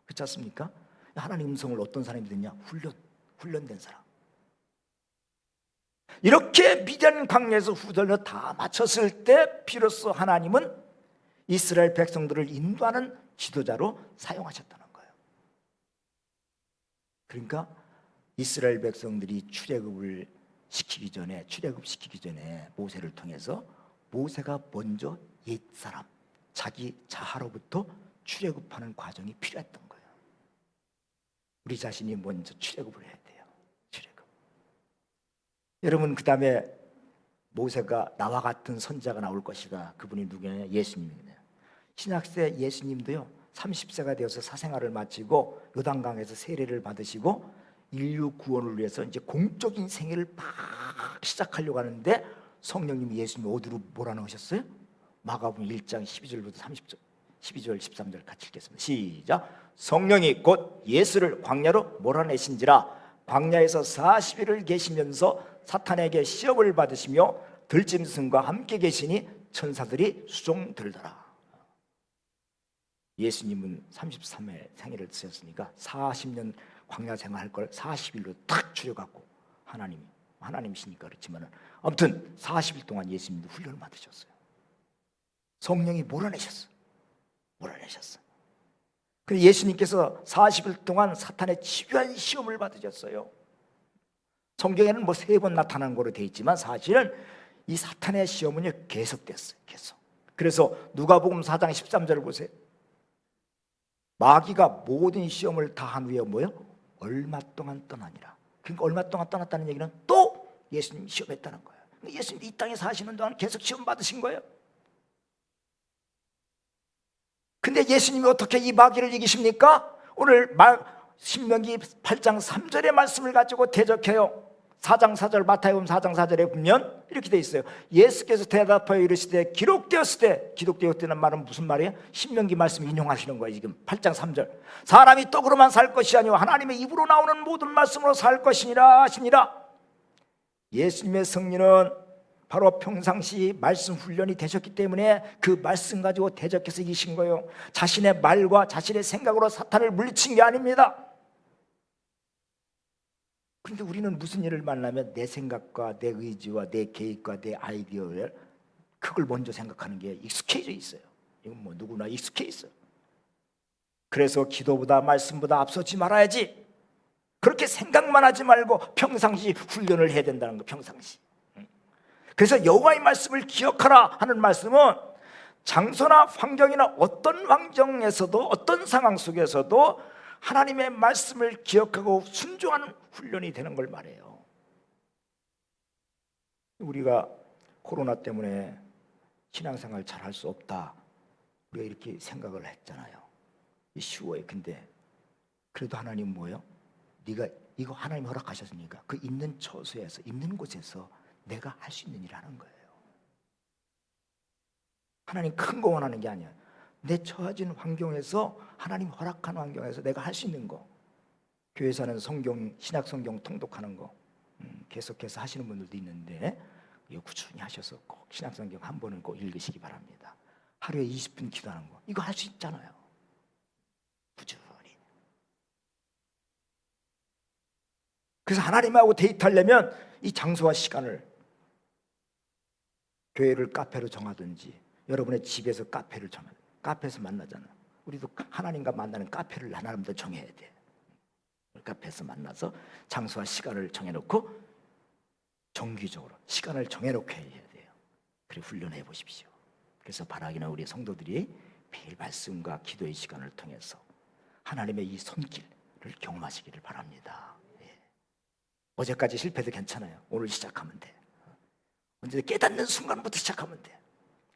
그렇지 않습니까? 하나님 음성을 어떤 사람이 듣냐? 훈련된 사람. 이렇게 미디안 광야에서 후덜려 다 마쳤을 때 비로소 하나님은 이스라엘 백성들을 인도하는 지도자로 사용하셨다는 거예요. 그러니까 이스라엘 백성들이 출애굽 시키기 전에 모세를 통해서 모세가 먼저 옛사람, 자기 자아로부터 출애굽하는 과정이 필요했던 거예요. 우리 자신이 먼저 출애굽을 해야 돼요. 출애굽. 여러분, 그 다음에 모세가 나와 같은 선자가 나올 것이다. 그분이 누구냐? 예수님이에요. 신약세 예수님도요 30세가 되어서 사생활을 마치고 요단강에서 세례를 받으시고 인류 구원을 위해서 이제 공적인 생애를 막 시작하려고 하는데 성령님이 예수님 어디로 몰아넣으셨어요? 마가복음 1장 12절부터 30절, 12절 13절 같이 읽겠습니다. 시작. 성령이 곧 예수를 광야로 몰아내신지라 광야에서 40일을 계시면서 사탄에게 시험을 받으시며 들짐승과 함께 계시니 천사들이 수종들더라. 예수님은 33회 생애를 드셨으니까 40년 광야 생활할 걸 40일로 딱 줄여갖고 하나님이시니까 그렇지만은 아무튼 40일 동안 예수님도 훈련을 받으셨어요. 성령이 몰아내셨어요. 그래서 예수님께서 40일 동안 사탄의 집요한 시험을 받으셨어요. 성경에는 뭐 3번 나타난 거로 되어 있지만 사실은 이 사탄의 시험은요 계속됐어요. 계속. 그래서 누가복음 4장 13절을 보세요. 마귀가 모든 시험을 다 한 후에 뭐예요? 얼마 동안 떠나니라. 그러니까 얼마 동안 떠났다는 얘기는 또 예수님이 시험했다는 거예요. 예수님이 이 땅에 사시는 동안 계속 시험 받으신 거예요. 근데 예수님이 어떻게 이 마귀를 이기십니까? 오늘 신명기 8장 3절의 말씀을 가지고 대적해요. 4장 4절 마태복음 4장 4절에 보면 이렇게 돼 있어요. 예수께서 대답하여 이르시되 기록되었다는 말은 무슨 말이에요? 신명기 말씀 인용하시는 거예요. 지금 8장 3절. 사람이 떡으로만 살 것이 아니요 하나님의 입으로 나오는 모든 말씀으로 살 것이니라 하시니라. 예수님의 승리는 바로 평상시 말씀 훈련이 되셨기 때문에 그 말씀 가지고 대적해서 이기신 거예요. 자신의 말과 자신의 생각으로 사탄을 물리친 게 아닙니다. 그런데 우리는 무슨 일을 만나면 내 생각과 내 의지와 내 계획과 내 아이디어를 그걸 먼저 생각하는 게 익숙해져 있어요. 이건 뭐 누구나 익숙해 있어요. 그래서 기도보다 말씀보다 앞서지 말아야지. 그렇게 생각만 하지 말고 평상시 훈련을 해야 된다는 거. 평상시. 그래서 여호와의 말씀을 기억하라 하는 말씀은 장소나 환경이나 어떤 환경에서도 어떤 상황 속에서도 하나님의 말씀을 기억하고 순종하는 훈련이 되는 걸 말해요. 우리가 코로나 때문에 신앙생활 잘 할 수 없다, 우리가 이렇게 생각을 했잖아요. 쉬워요. 근데 그래도 하나님 뭐예요? 네가 이거 하나님 허락하셨으니까 그 있는 처소에서 있는 곳에서 내가 할 수 있는 일을 하는 거예요. 하나님 큰 거 원하는 게 아니야. 내 처해진 환경에서 하나님 허락한 환경에서 내가 할 수 있는 거. 교회에서는 신약 성경 통독하는 거 계속해서 하시는 분들도 있는데 이거 꾸준히 하셔서 꼭 신약 성경 한 번은 꼭 읽으시기 바랍니다. 하루에 20분 기도하는 거 이거 할 수 있잖아요. 꾸준히. 그래서 하나님하고 데이트하려면 이 장소와 시간을 교회를 카페로 정하든지 여러분의 집에서 카페를 정하. 카페에서 만나잖아. 우리도 하나님과 만나는 카페를 하나님도 정해야 돼. 카페에서 만나서 장소와 시간을 정해놓고 정기적으로 시간을 정해놓고 해야 돼요. 그래 훈련해 보십시오. 그래서 바라기는 우리 성도들이 매일 말씀과 기도의 시간을 통해서 하나님의 이 손길을 경험하시기를 바랍니다. 예. 어제까지 실패도 괜찮아요. 오늘 시작하면 돼. 언제 깨닫는 순간부터 시작하면 돼.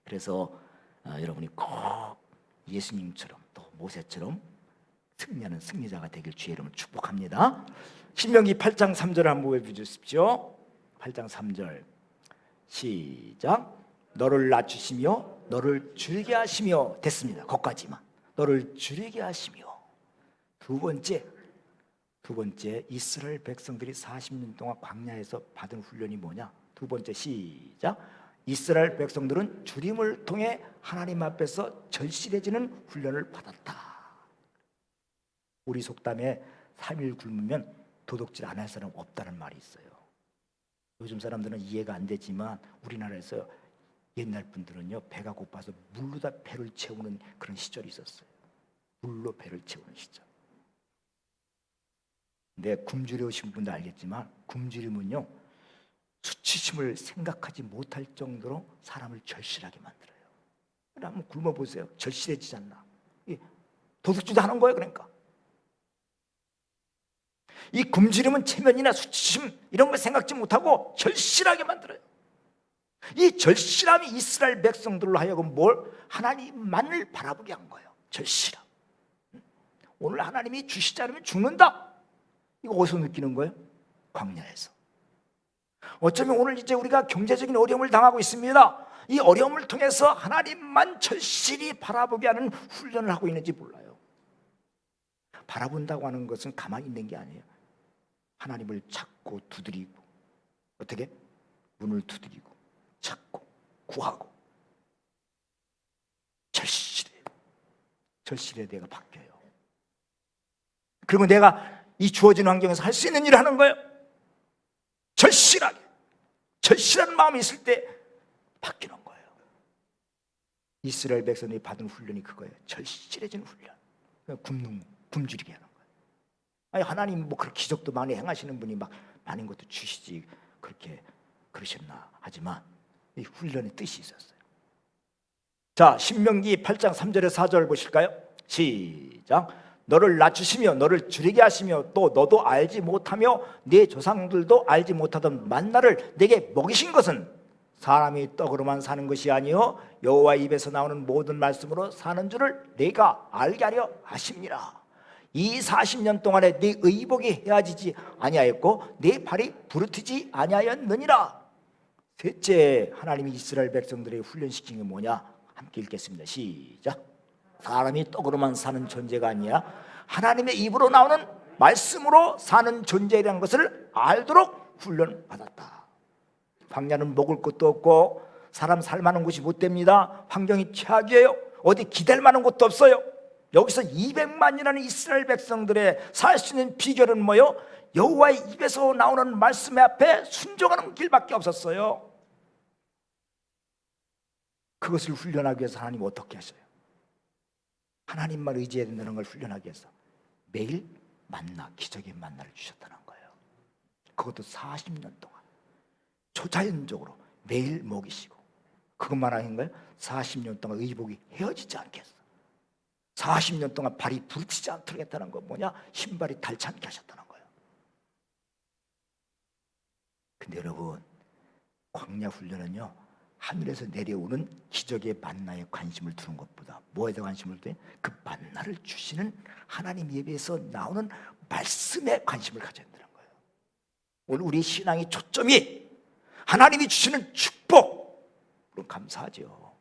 그래서 여러분이 꼭 예수님처럼 또 모세처럼 승리하는 승리자가 되길 주의 이름으로 축복합니다. 신명기 8장 3절을 한번 보여주십시오. 8장 3절 시작. 너를 낮추시며 너를 줄이게 하시며 됐습니다. 거기까지만. 너를 줄이게 하시며. 두 번째 이스라엘 백성들이 40년 동안 광야에서 받은 훈련이 뭐냐? 두 번째 시작. 이스라엘 백성들은 줄임을 통해 하나님 앞에서 절실해지는 훈련을 받았다. 우리 속담에 3일 굶으면 도둑질 안 할 사람 없다는 말이 있어요. 요즘 사람들은 이해가 안 되지만 우리나라에서 옛날 분들은요, 배가 고파서 물로 다 배를 채우는 그런 시절이 있었어요. 물로 배를 채우는 시절. 근데 굶주려 오신 분도 알겠지만 굶주림은요, 수치심을 생각하지 못할 정도로 사람을 절실하게 만들어요. 한번 굶어보세요. 절실해지지 않나? 도둑질도 하는 거예요. 그러니까 이 굶주림은 체면이나 수치심 이런 걸 생각지 못하고 절실하게 만들어요. 이 절실함이 이스라엘 백성들로 하여금 뭘? 하나님만을 바라보게 한 거예요. 절실함. 오늘 하나님이 주시지 않으면 죽는다. 이거 어디서 느끼는 거예요? 광야에서. 어쩌면 오늘 이제 우리가 경제적인 어려움을 당하고 있습니다. 이 어려움을 통해서 하나님만 절실히 바라보게 하는 훈련을 하고 있는지 몰라요. 바라본다고 하는 것은 가만히 있는 게 아니에요. 하나님을 찾고 두드리고, 어떻게? 문을 두드리고 찾고 구하고 절실해 내가 바뀌어요. 그리고 내가 이 주어진 환경에서 할 수 있는 일을 하는 거예요. 절실한 마음이 있을 때 바뀌는 거예요. 이스라엘 백성이 받은 훈련이 그거예요. 절실해지는 훈련. 굶주리게 하는 거예요. 아니, 하나님 뭐 그렇게 기적도 많이 행하시는 분이 막 많은 것도 주시지 그렇게 그러셨나 하지만 이 훈련의 뜻이 있었어요. 자, 신명기 8장 3절에 4절 보실까요? 시작. 너를 낮추시며 너를 줄이게 하시며 또 너도 알지 못하며 네 조상들도 알지 못하던 만나를 내게 먹이신 것은 사람이 떡으로만 사는 것이 아니요 여호와 입에서 나오는 모든 말씀으로 사는 줄을 내가 알게 하려 하심이라. 이 40년 동안에 네 의복이 헤어지지 아니하였고 네 발이 부르트지 아니하였느니라. 셋째, 하나님이 이스라엘 백성들의 훈련시킨 게 뭐냐? 함께 읽겠습니다. 시작. 사람이 떡으로만 사는 존재가 아니야 하나님의 입으로 나오는 말씀으로 사는 존재라는 것을 알도록 훈련받았다. 광야는 먹을 것도 없고 사람 살만한 곳이 못 됩니다. 환경이 최악이에요. 어디 기댈 만한 곳도 없어요. 여기서 200만이라는 이스라엘 백성들의 살 수 있는 비결은 뭐요? 여호와의 입에서 나오는 말씀 앞에 순종하는 길밖에 없었어요. 그것을 훈련하기 위해서 하나님 어떻게 하셔요? 하나님만 의지해야 된다는 걸 훈련하기 위해서 매일 만나, 기적의 만나를 주셨다는 거예요. 그것도 40년 동안 초자연적으로 매일 먹이시고, 그것만 아닌가요? 40년 동안 의복이 헤어지지 않겠어. 40년 동안 발이 부르치지 않도록 했다는 건 뭐냐? 신발이 닳지 않게 하셨다는 거예요. 근데 여러분, 광야 훈련은요, 하늘에서 내려오는 기적의 만나에 관심을 두는 것보다 뭐에 더 관심을 둬요? 그 만나를 주시는 하나님 예배에서 나오는 말씀에 관심을 가져야 된다는 거예요. 오늘 우리 신앙의 초점이 하나님이 주시는 축복, 그럼 감사하죠.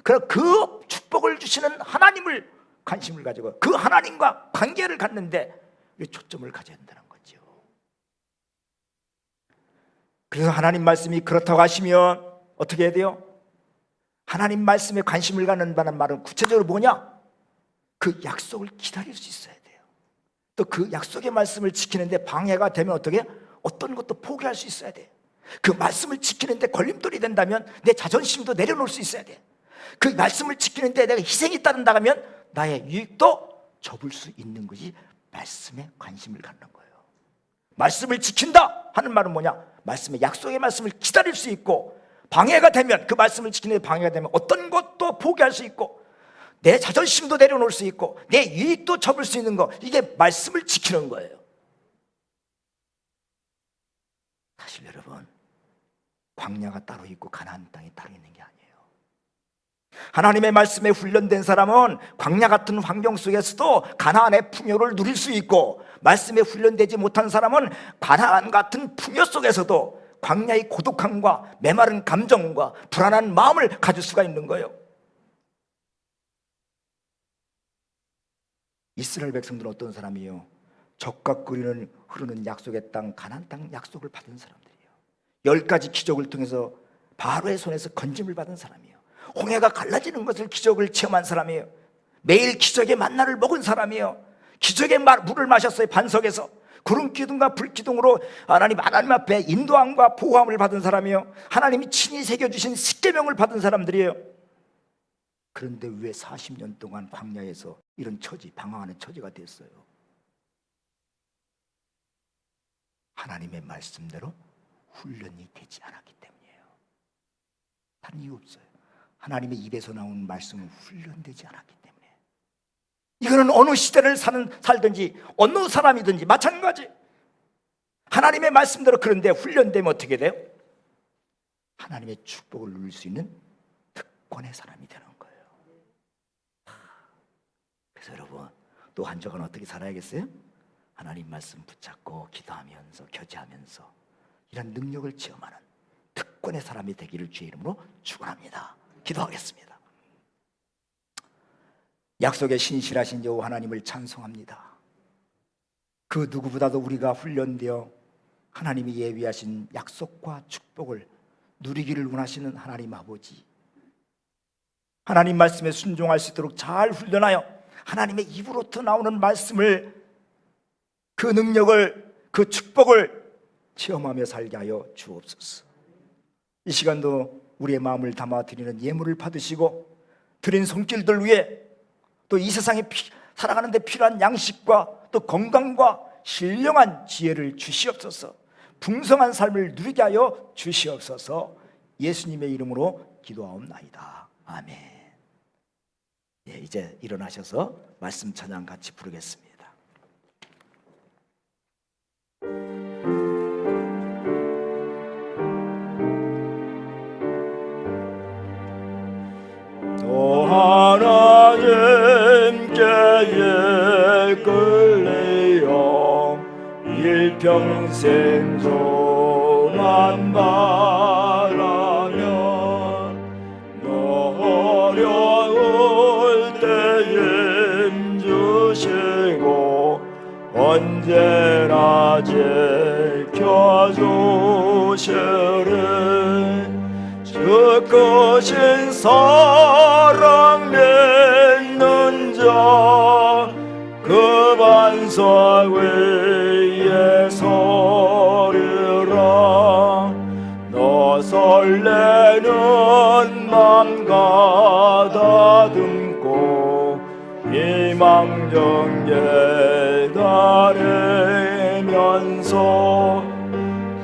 그럼 그 축복을 주시는 하나님을 관심을 가지고 그 하나님과 관계를 갖는데 초점을 가져야 된다는 거죠. 그래서 하나님 말씀이 그렇다고 하시면 어떻게 해야 돼요? 하나님 말씀에 관심을 갖는다는 말은 구체적으로 뭐냐? 그 약속을 기다릴 수 있어야 돼요. 또 그 약속의 말씀을 지키는데 방해가 되면 어떻게? 어떤 것도 포기할 수 있어야 돼요. 그 말씀을 지키는데 걸림돌이 된다면 내 자존심도 내려놓을 수 있어야 돼. 그 말씀을 지키는데 내가 희생이 따른다면 나의 유익도 접을 수 있는 것이 말씀에 관심을 갖는 거예요. 말씀을 지킨다 하는 말은 뭐냐? 말씀의 약속의 말씀을 기다릴 수 있고, 방해가 되면, 그 말씀을 지키는데 방해가 되면 어떤 것도 포기할 수 있고, 내 자존심도 내려놓을 수 있고, 내 유익도 접을 수 있는 거, 이게 말씀을 지키는 거예요. 사실 여러분, 광야가 따로 있고 가나안 땅이 따로 있는 게 아니에요. 하나님의 말씀에 훈련된 사람은 광야 같은 환경 속에서도 가나안의 풍요를 누릴 수 있고, 말씀에 훈련되지 못한 사람은 가나안 같은 풍요 속에서도 광야의 고독함과 메마른 감정과 불안한 마음을 가질 수가 있는 거예요. 이스라엘 백성들은 어떤 사람이에요? 적과 끓이는 흐르는 약속의 땅, 가나안 땅 약속을 받은 사람들이에요. 10가지 기적을 통해서 바로의 손에서 건짐을 받은 사람이에요. 홍해가 갈라지는 것을 기적을 체험한 사람이에요. 매일 기적의 만나를 먹은 사람이에요. 기적의 물을 마셨어요. 반석에서 구름 기둥과 불 기둥으로 하나님 앞에 인도함과 보호함을 받은 사람이에요. 하나님이 친히 새겨주신 십계명을 받은 사람들이에요. 그런데 왜 40년 동안 광야에서 이런 처지, 방황하는 처지가 됐어요? 하나님의 말씀대로 훈련이 되지 않았기 때문이에요. 다른 이유 없어요. 하나님의 입에서 나오는 말씀은 훈련되지 않았기 때문에. 이거는 어느 시대를 살든지 어느 사람이든지 마찬가지. 하나님의 말씀대로 그런데 훈련되면 어떻게 돼요? 하나님의 축복을 누릴 수 있는 특권의 사람이 되는 거예요. 그래서 여러분, 또 한 적은 어떻게 살아야겠어요? 하나님 말씀 붙잡고 기도하면서 교제하면서 이런 능력을 체험하는 특권의 사람이 되기를 주의 이름으로 축원합니다. 기도하겠습니다. 약속에 신실하신 여호와 하나님을 찬송합니다. 그 누구보다도 우리가 훈련되어 하나님이 예비하신 약속과 축복을 누리기를 원하시는 하나님 아버지, 하나님 말씀에 순종할 수 있도록 잘 훈련하여 하나님의 입으로부터 나오는 말씀을, 그 능력을, 그 축복을 체험하며 살게 하여 주옵소서. 이 시간도 우리의 마음을 담아 드리는 예물을 받으시고, 드린 손길들 위에 또 이 세상에 살아가는 데 필요한 양식과 또 건강과 신령한 지혜를 주시옵소서. 풍성한 삶을 누리게 하여 주시옵소서. 예수님의 이름으로 기도하옵나이다. 아멘. 예, 이제 일어나셔서 말씀 찬양 같이 부르겠습니다. 또 하나님께 이끌려 일평생 조만 바라며 어려울 때에 힘주시고 언제나 지켜주시는 주 크신 사랑 믿는 자, 그 반석 위에 서리라. 너 설레는 맘 가다듬고 희망 정계 다니면서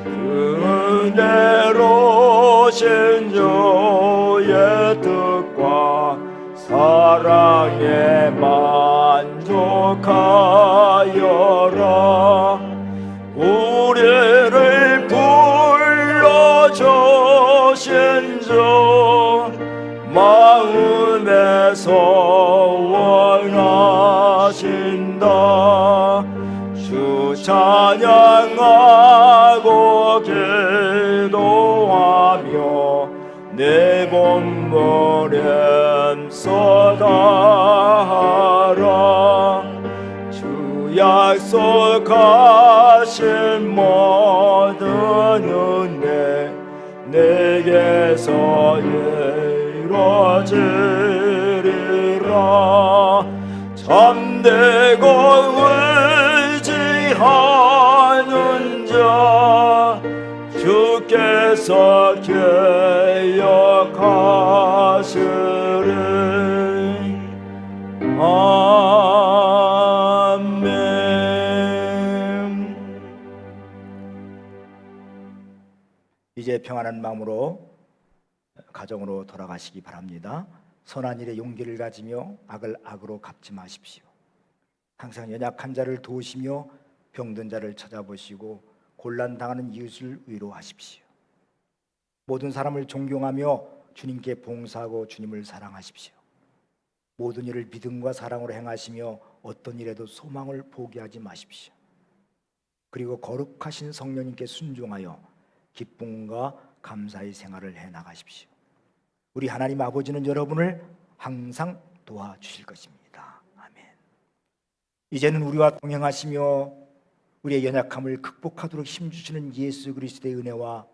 그 은혜로 신주의 뜻과 사랑에 만족하여라. 우리를 불러주신 주 마음에서 원하신다. 주 찬양하고 기도하며 내 몸부림 쏟아하라. 주 약속하신 모든 은혜 내게서 이루어지리라. 참되고 의지하는 자 주께 주께서 개혁하시리. 아멘. 이제 평안한 마음으로 가정으로 돌아가시기 바랍니다. 선한 일에 용기를 가지며 악을 악으로 갚지 마십시오. 항상 연약한 자를 도우시며 병든 자를 찾아보시고 곤란 당하는 이웃을 위로하십시오. 모든 사람을 존경하며 주님께 봉사하고 주님을 사랑하십시오. 모든 일을 믿음과 사랑으로 행하시며 어떤 일에도 소망을 포기하지 마십시오. 그리고 거룩하신 성령님께 순종하여 기쁨과 감사의 생활을 해나가십시오. 우리 하나님 아버지는 여러분을 항상 도와주실 것입니다. 아멘. 이제는 우리와 동행하시며 우리의 연약함을 극복하도록 힘주시는 예수 그리스도의 은혜와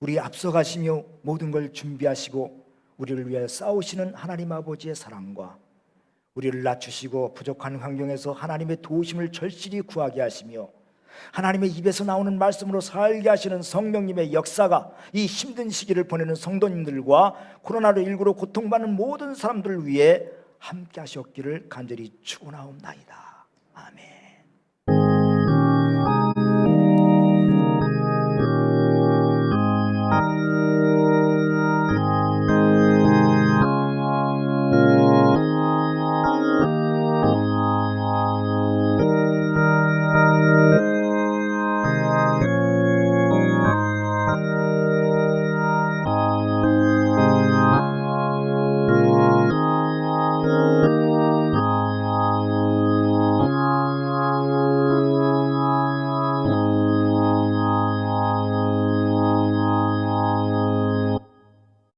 우리 앞서가시며 모든 걸 준비하시고 우리를 위해 싸우시는 하나님 아버지의 사랑과 우리를 낮추시고 부족한 환경에서 하나님의 도우심을 절실히 구하게 하시며 하나님의 입에서 나오는 말씀으로 살게 하시는 성령님의 역사가 이 힘든 시기를 보내는 성도님들과 코로나19로 고통받는 모든 사람들을 위해 함께 하셨기를 간절히 축원하옵나이다. 아멘.